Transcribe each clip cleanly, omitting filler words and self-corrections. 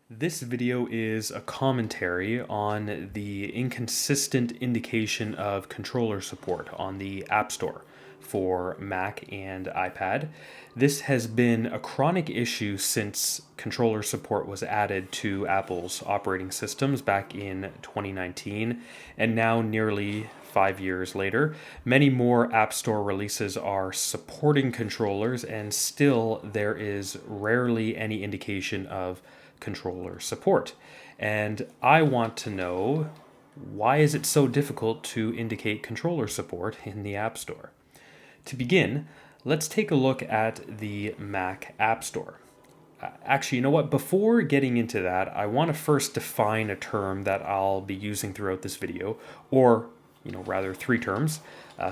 This video is a commentary on the inconsistent indication of controller support on the App Store for Mac and iPad. This has been a chronic issue since controller support was added to Apple's operating systems back in 2019, and now nearly 5 years later, many more App Store releases are supporting controllers, and still there is rarely any indication of controller support. And I want to know, why is it so difficult to indicate controller support in the App Store? To begin, let's take a look at the Mac App Store. Actually, you know what? Before getting into that, I want to first define a term that I'll be using throughout this video, or rather three terms: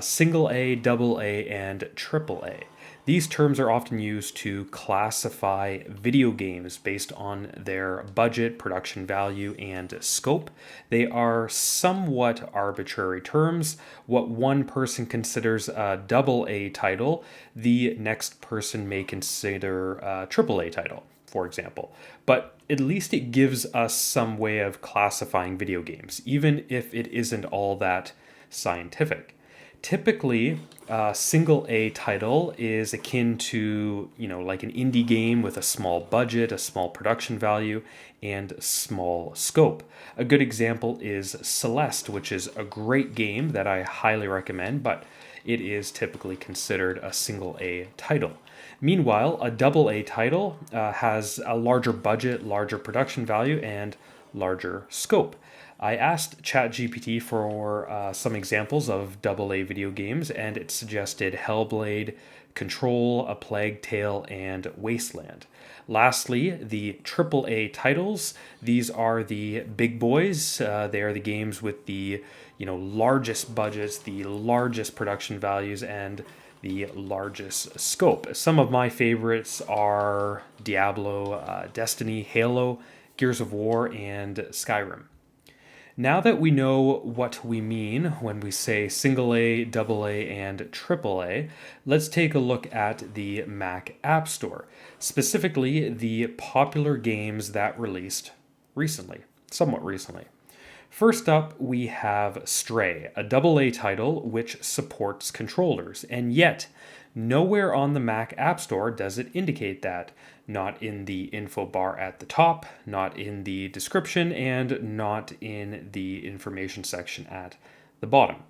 single A, double A, and triple A. These terms are often used to classify video games based on their budget, production value, and scope. They are somewhat arbitrary terms. What one person considers a double A title, the next person may consider a triple A title, for example. But at least it gives us some way of classifying video games, even if it isn't all that scientific. Typically, a single A title is akin to, like an indie game with a small budget, a small production value, and small scope. A good example is Celeste, which is a great game that I highly recommend, but it is typically considered a single A title. Meanwhile, a double A title has a larger budget, larger production value, and larger scope. I asked ChatGPT for some examples of AA video games, and it suggested Hellblade, Control, A Plague Tale, and Wasteland. Lastly, the AAA titles. These are the big boys. They are the games with the largest budgets, the largest production values, and the largest scope. Some of my favorites are Diablo, Destiny, Halo, Gears of War, and Skyrim. Now that we know what we mean when we say single A, double A, and triple A, let's take a look at the Mac App Store, specifically the popular games that released recently, somewhat recently. First up, we have Stray, a double A title which supports controllers, and yet nowhere on the Mac App Store does it indicate that. Not in the info bar at the top, not in the description, and not in the information section at the bottom.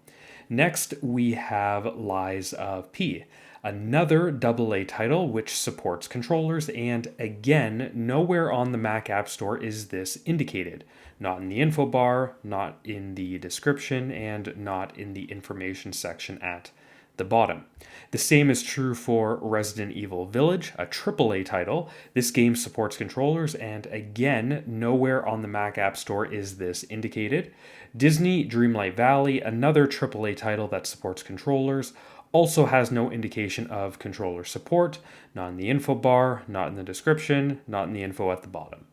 Next, we have Lies of P, another AA title which supports controllers, and again, nowhere on the Mac App Store is this indicated. Not in the info bar, not in the description, and not in the information section at the bottom. The same is true for Resident Evil Village, a AAA title. This game supports controllers, and again, nowhere on the Mac App Store is this indicated. Disney Dreamlight Valley, another AAA title that supports controllers, also has no indication of controller support, not in the info bar, not in the description, not in the info at the bottom.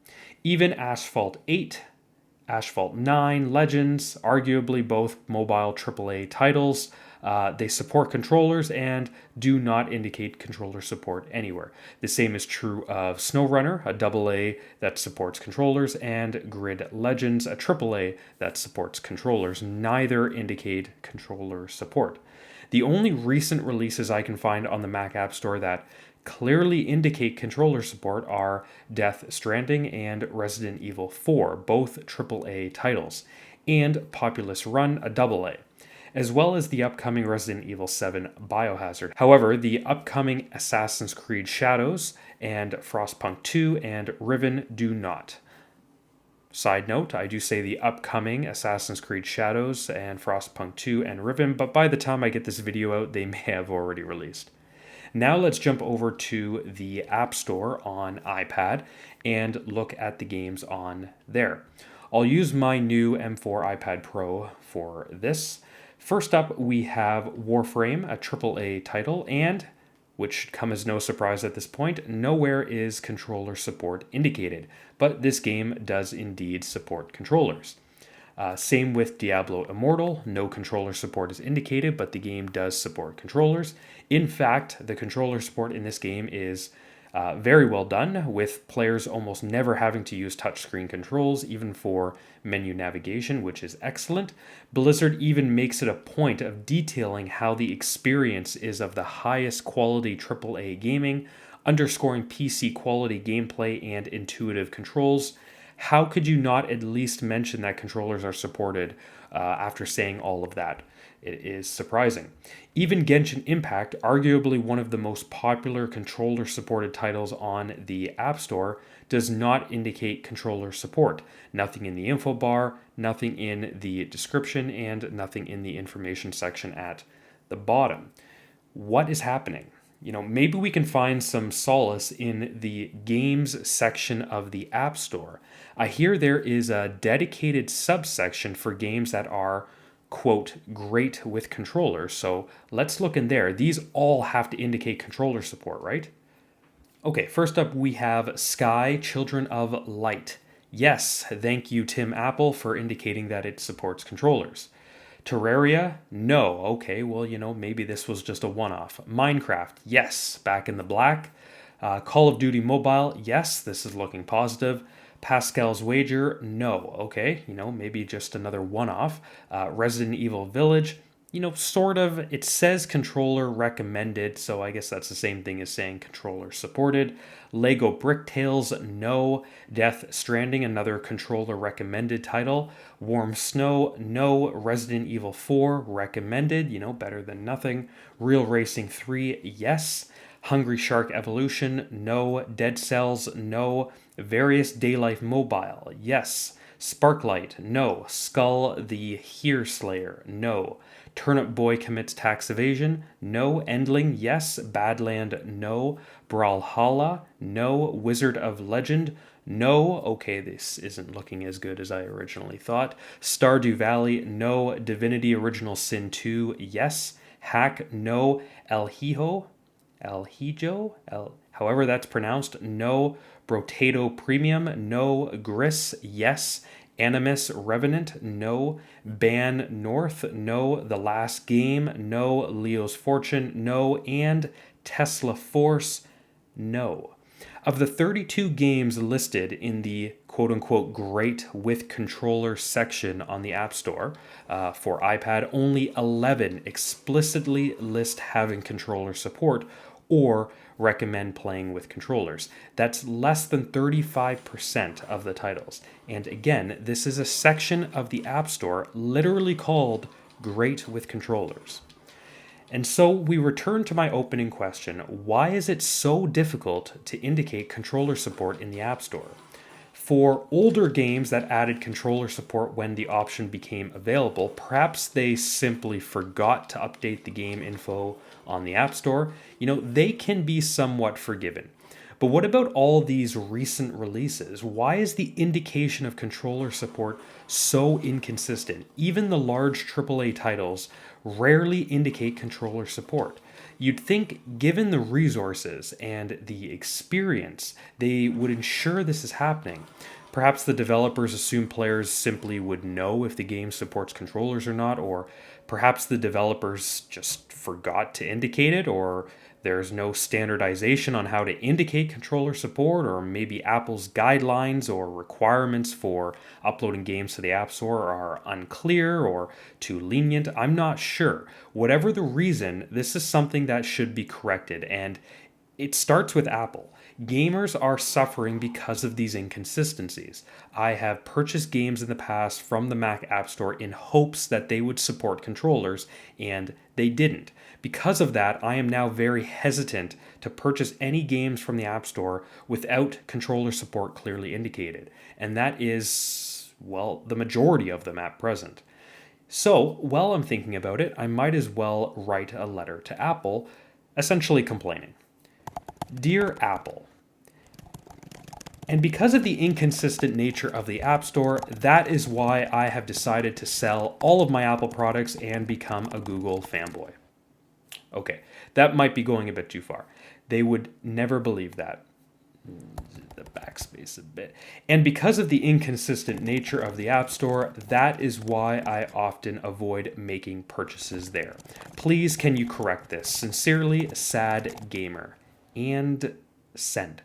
Even Asphalt 8, Asphalt 9, Legends, arguably both mobile AAA titles, they support controllers and do not indicate controller support anywhere. The same is true of SnowRunner, a AA that supports controllers, and Grid Legends, a AAA that supports controllers. Neither indicate controller support. The only recent releases I can find on the Mac App Store that clearly indicate controller support are Death Stranding and Resident Evil 4, both AAA titles, and Populous Run, a AA, as well as the upcoming Resident Evil 7 Biohazard. However, the upcoming Assassin's Creed Shadows and Frostpunk 2 and Riven do not. Side note, I do say the upcoming Assassin's Creed Shadows and Frostpunk 2 and Riven, but by the time I get this video out, they may have already released. Now let's jump over to the App Store on iPad and look at the games on there. I'll use my new M4 iPad Pro for this. First up, we have Warframe, a AAA title, and, which should come as no surprise at this point, nowhere is controller support indicated, but this game does indeed support controllers. Same with Diablo Immortal, no controller support is indicated, but the game does support controllers. In fact, the controller support in this game is Very well done, with players almost never having to use touchscreen controls, even for menu navigation, which is excellent. Blizzard even makes it a point of detailing how the experience is of the highest quality AAA gaming, underscoring PC quality gameplay and intuitive controls. How could you not at least mention that controllers are supported after saying all of that? It is surprising. Even Genshin Impact, arguably one of the most popular controller supported titles on the App Store, does not indicate controller support. Nothing in the info bar, nothing in the description, and nothing in the information section at the bottom. What is happening? Maybe we can find some solace in the games section of the App Store. I hear there is a dedicated subsection for games that are, quote, great with controllers. So let's look in there. These all have to indicate controller support, right? Okay, first up we have Sky, Children of Light. Yes, thank you, Tim Apple, for indicating that it supports controllers. Terraria? No. Okay, well, maybe this was just a one off. Minecraft? Yes, back in the black. Call of Duty Mobile? Yes, this is looking positive. Pascal's Wager? No. Okay, maybe just another one off. Resident Evil Village? Sort of. It says controller recommended, so I guess that's the same thing as saying controller supported. Lego Brick Tales, no. Death Stranding, another controller recommended title. Warm Snow, no. Resident Evil 4, recommended, better than nothing. Real Racing 3, yes. Hungry Shark Evolution, no. Dead Cells, no. Various Daylife Mobile, yes. Sparklight, no. Skull the Here Slayer, no. Turnip Boy Commits Tax Evasion, no. Endling, yes. Badland, no. Brawlhalla, no. Wizard of Legend, no. Okay, this isn't looking as good as I originally thought. Stardew Valley, no. Divinity Original Sin 2, yes. Hack, no. However that's pronounced, no. Brotato Premium, no. Gris, yes. Animus Revenant, no. Ban North, no. The Last Game, no. Leo's Fortune, no. And Tesla Force, no. Of the 32 games listed in the quote-unquote great with controller section on the App Store for iPad, only 11 explicitly list having controller support or recommend playing with controllers. That's less than 35% of the titles. And again, this is a section of the App Store literally called Great with Controllers. And so we return to my opening question. Why is it so difficult to indicate controller support in the App Store? For older games that added controller support when the option became available, perhaps they simply forgot to update the game info on the App Store. They can be somewhat forgiven. But what about all these recent releases? Why is the indication of controller support so inconsistent? Even the large AAA titles rarely indicate controller support. You'd think, given the resources and the experience, they would ensure this is happening. Perhaps the developers assume players simply would know if the game supports controllers or not, or perhaps the developers just forgot to indicate it, or there's no standardization on how to indicate controller support, or maybe Apple's guidelines or requirements for uploading games to the App Store are unclear or too lenient. I'm not sure. Whatever the reason, this is something that should be corrected, and it starts with Apple. Gamers are suffering because of these inconsistencies. I have purchased games in the past from the Mac App Store in hopes that they would support controllers, and they didn't. Because of that, I am now very hesitant to purchase any games from the App Store without controller support clearly indicated. And that is, well, the majority of them at present. So, while I'm thinking about it, I might as well write a letter to Apple, essentially complaining. Dear Apple, and because of the inconsistent nature of the App Store, that is why I have decided to sell all of my Apple products and become a Google fanboy. Okay, that might be going a bit too far. They would never believe that. The backspace a bit. And because of the inconsistent nature of the App Store, that is why I often avoid making purchases there. Please, can you correct this? Sincerely, Sad Gamer. And send.